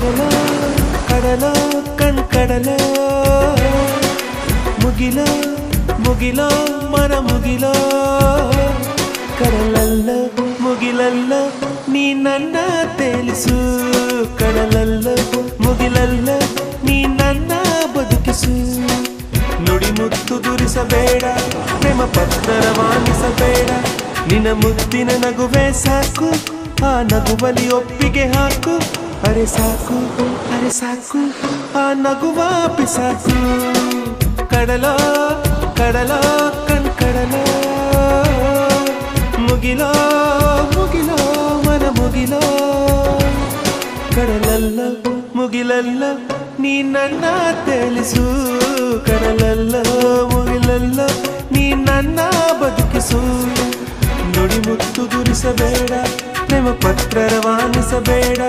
ಕಡಲ ಕಡಲ ಕಣ್ಕಡಲ ಮುಗಿಲ ಮುಗಿಲ ಮನ ಮುಗಿಲ ಕಡಲಲ್ಲ ಮುಗಿಲಲ್ಲ ನೀ ನನ್ನ ತೇಲಿಸು ಕಡಲಲ್ಲ ಮುಗಿಲಲ್ಲ ನೀ ನನ್ನ ಬದುಕಿಸು ನುಡಿ ಮುತ್ತು ದುರಿಸಬೇಡ ಪ್ರೇಮ ಪತ್ರ ರವಾನಿಸಬೇಡ ನಿನ್ನ ಮುದ್ದಿನ ನಗುವೆ ಸಾಕು ಆ ನಗುವಲಿ ಒಪ್ಪಿಗೆ ಹಾಕು ಅರೆ ಸಾಕು ಆ ನಗುವ ಪಿಸಾಕು ಕಡಲ ಕಡಲ ಕಣ್ಕಡಲ ಮುಗಿಲ ಮುಗಿಲ ಮನ ಮುಗಿಲ ಕಡಲಲ್ಲ ಮುಗಿಲಲ್ಲ ನೀ ನನ್ನ ತೇಲಿಸು ಕಡಲಲ್ಲ ಮುಗಿಲಲ್ಲ ನೀ ನನ್ನ ಬದುಕಿಸು ನುಡಿ ಮುತ್ತು ದುರಿಸಬೇಡ ಪ್ರೇಮ ಪತ್ರ ರವಾನಿಸಬೇಡ